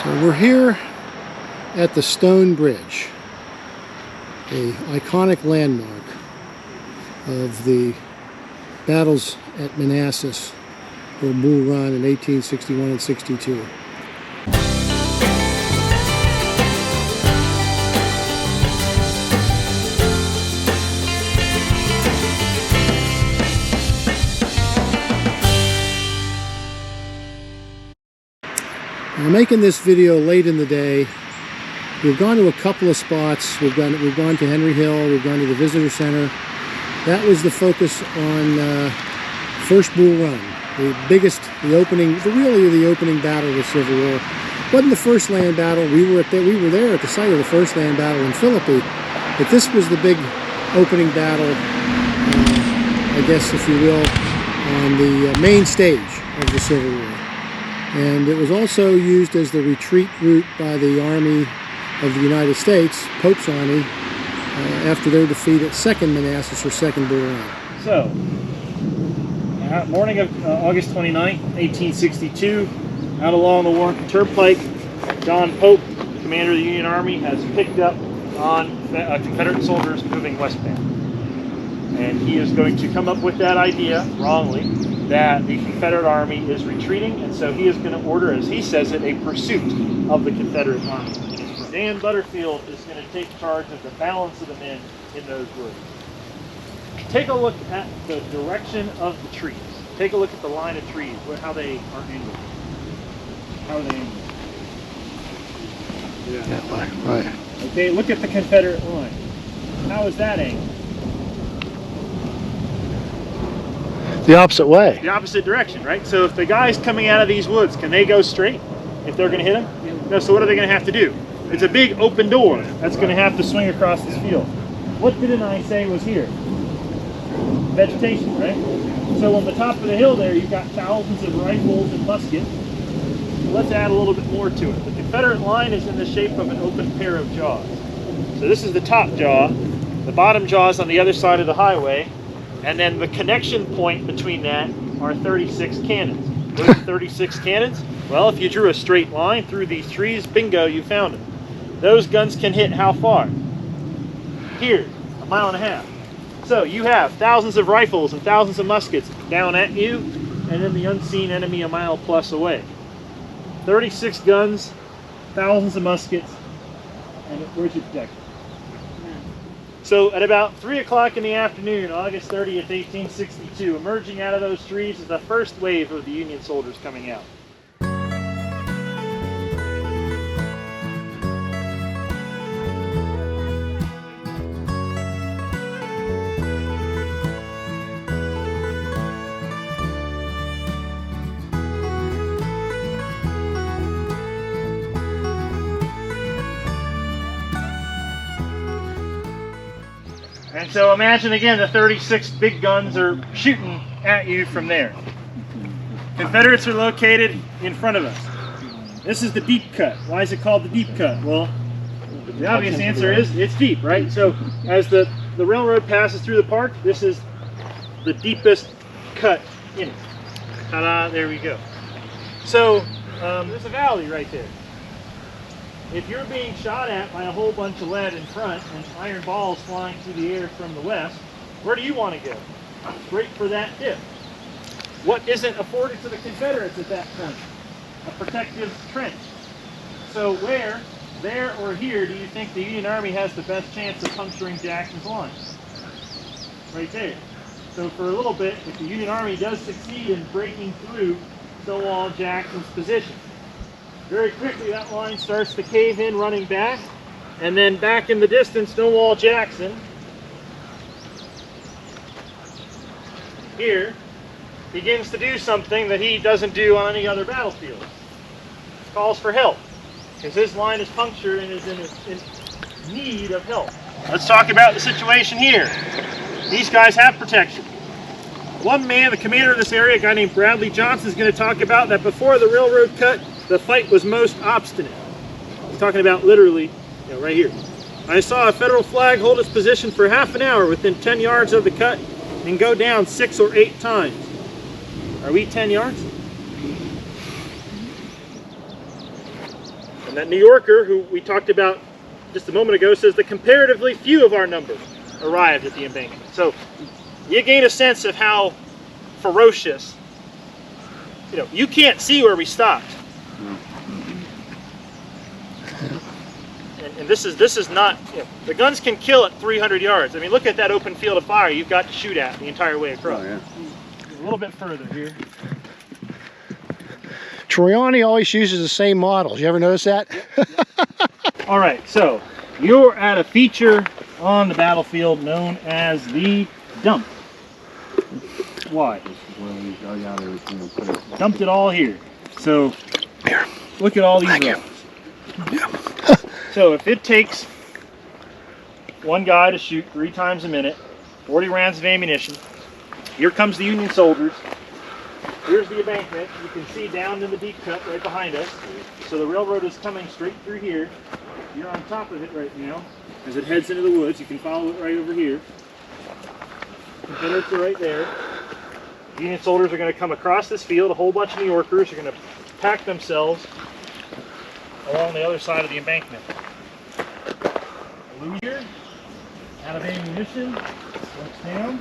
So we're here at the Stone Bridge, an iconic landmark of the battles at Manassas or Bull Run in 1861 and 62. I'm making this video late in the day. We've gone to a couple of spots. We've gone to Henry Hill. We've gone to the Visitor Center. That was the focus on first Bull Run, the opening battle of the Civil War. It wasn't the first land battle. We were there at the site of the first land battle in Philippi, but this was the big opening battle, I guess, if you will, on the main stage of the Civil War. And it was also used as the retreat route by the Army of the United States, Pope's Army, after their defeat at Second Manassas or Second Bull Run. So, morning of August 29th, 1862, out along the Warren Turnpike, John Pope, commander of the Union Army, has picked up on Confederate soldiers moving westbound. And he is going to come up with that idea, wrongly, that the Confederate Army is retreating, and so he is going to order, as he says it, a pursuit of the Confederate Army. Dan Butterfield is going to take charge of the balance of the men in those woods. Take a look at the direction of the trees. Take a look at the line of trees, how they are angled. How are they angled? Yeah, right. Okay, look at the Confederate line. How is that angled? The opposite way. The opposite direction, right? So if the guy's coming out of these woods, can they go straight if they're going to hit him? No, so what are they going to have to do? It's a big open door that's going to have to swing across this field. What didn't I say was here? Vegetation, right? So on the top of the hill there, you've got thousands of rifles and muskets. Let's add a little bit more to it. The Confederate line is in the shape of an open pair of jaws. So this is the top jaw. The bottom jaw is on the other side of the highway. And then the connection point between that are 36 cannons. What are 36 cannons? Well, if you drew a straight line through these trees, bingo, you found them. Those guns can hit how far? Here, 1.5 miles. So you have thousands of rifles and thousands of muskets down at you, and then the unseen enemy 1 mile plus away. 36 guns, thousands of muskets, and where's your protection? So at about 3 o'clock in the afternoon, August 30th, 1862, emerging out of those trees is the first wave of the Union soldiers coming out. And so imagine again the 36 big guns are shooting at you from there. Confederates are located in front of us. This is the deep cut. Why is it called the deep cut? Well, the obvious answer is it's deep, right? So as the railroad passes through the park, this is the deepest cut in it. Ta-da, there we go. So there's a valley right there. If you're being shot at by a whole bunch of lead in front and iron balls flying through the air from the west, where do you want to go? Straight for that dip. What isn't afforded to the Confederates at that point? A protective trench. So where, there or here, do you think the Union Army has the best chance of puncturing Jackson's line? Right there. So for a little bit, if the Union Army does succeed in breaking through Stonewall Jackson's position, very quickly that line starts to cave in, running back, and then back in the distance, Stonewall Jackson here begins to do something that he doesn't do on any other battlefield. He calls for help, because his line is punctured and is in need of help. Let's talk about the situation here. These guys have protection. One man, the commander of this area, a guy named Bradley Johnson, is going to talk about that before the railroad cut, the fight was most obstinate. He's talking about literally, right here. I saw a Federal flag hold its position for half an hour within 10 yards of the cut and go down 6 or 8 times. Are we 10 yards? And that New Yorker, who we talked about just a moment ago, says that comparatively few of our number arrived at the embankment. So you gain a sense of how ferocious, you know, you can't see where we stopped. And this is not, you know, the guns can kill at 300 yards. I mean, look at that open field of fire you've got to shoot at the entire way across. Oh, yeah. A little bit further here. Troiani always uses the same models. You ever notice that? Yep. All right, so you're at a feature on the battlefield known as the dump. Why? Dumped it all here. So Here. look at all these Thank you. rounds. So if it takes one guy to shoot 3 times a minute, 40 rounds of ammunition, here comes the Union soldiers. Here's the embankment. You can see down in the deep cut right behind us. So the railroad is coming straight through here. You're on top of it right now. As it heads into the woods, you can follow it right over here. Confederates are right there. The Union soldiers are going to come across this field. A whole bunch of New Yorkers are going to pack themselves along the other side of the embankment. Blue here, out of ammunition, looks down.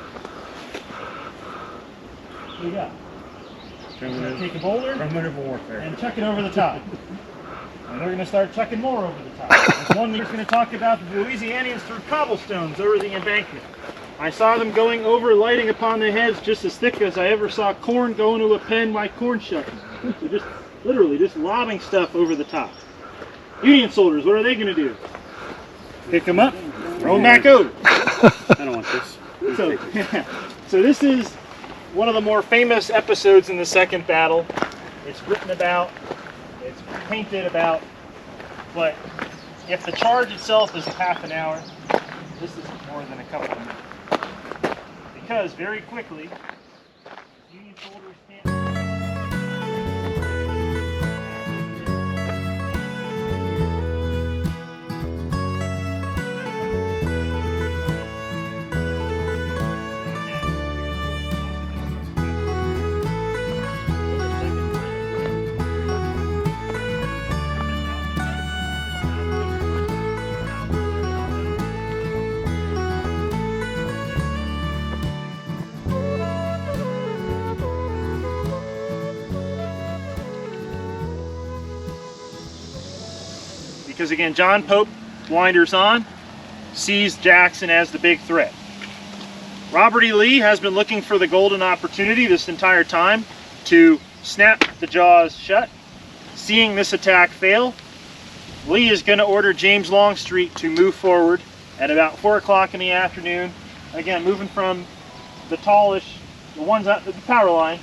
What do you got? We're going to take a boulder Primitive warfare. and chuck it over the top. And they're going to start chucking more over the top. There's one that's going to talk about the Louisianians threw cobblestones over the embankment. I saw them going over, lighting upon their heads just as thick as I ever saw corn go into a pen by corn shucking. So just literally just lobbing stuff over the top. Union soldiers, what are they going to do? Pick them up, throw them back over. I don't want this. So this is one of the more famous episodes in the Second Battle. It's written about, it's painted about, but if the charge itself is a half an hour, this is more than a couple of minutes. Because very quickly, Union soldiers can't... Because again, John Pope, blinders on, sees Jackson as the big threat. Robert E. Lee has been looking for the golden opportunity this entire time to snap the jaws shut. Seeing this attack fail, Lee is going to order James Longstreet to move forward at about 4 o'clock in the afternoon. Again, moving from the tallish, the ones at the power line,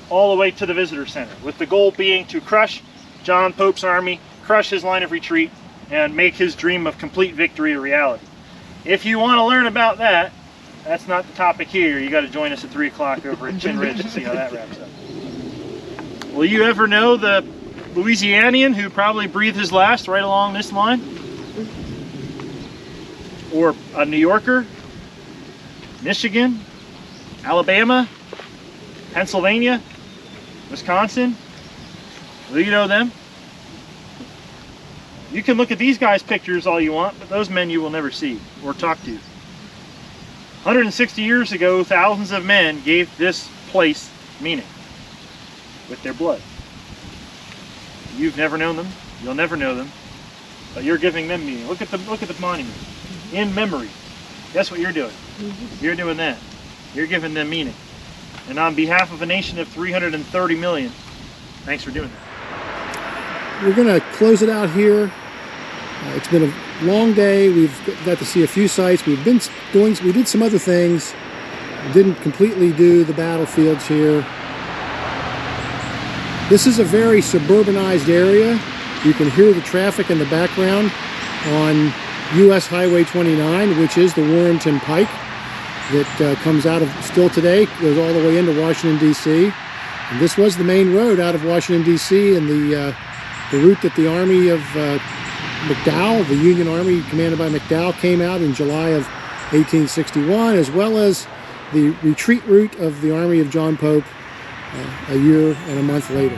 all the way to the visitor center, with the goal being to crush John Pope's army, crush his line of retreat, and make his dream of complete victory a reality. If you want to learn about that, that's not the topic here. You got to join us at 3 o'clock over at Chin Ridge to see how that wraps up. Will you ever know the Louisianian who probably breathed his last right along this line? Or a New Yorker? Michigan? Alabama? Pennsylvania? Wisconsin? Will you know them? You can look at these guys' pictures all you want, but those men you will never see or talk to. 160 years ago, thousands of men gave this place meaning with their blood. You've never known them, you'll never know them, but you're giving them meaning. Look at the monument. In memory. Guess what you're doing? You're doing that. You're giving them meaning. And on behalf of a nation of 330 million, thanks for doing that. We're going to close it out here. It's been a long day. We've got to see a few sites. We did some other things. Didn't completely do the battlefields here. This is a very suburbanized area. You can hear the traffic in the background on US Highway 29, which is the Warrenton Pike that comes out of, still today, goes all the way into Washington, D.C. And this was the main road out of Washington, D.C. and the route that the Army of McDowell, the Union Army commanded by McDowell, came out in July of 1861, as well as the retreat route of the Army of John Pope a year and a month later.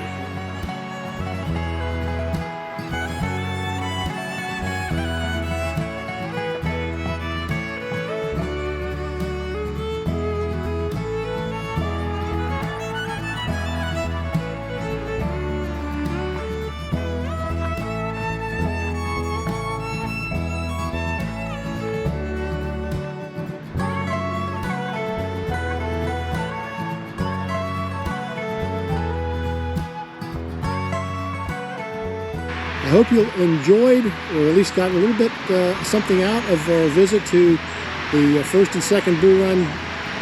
I hope you enjoyed, or at least got a little bit something out of our visit to the 1st and 2nd Bull Run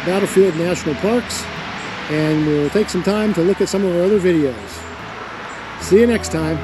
Battlefield National Parks, and we'll take some time to look at some of our other videos. See you next time.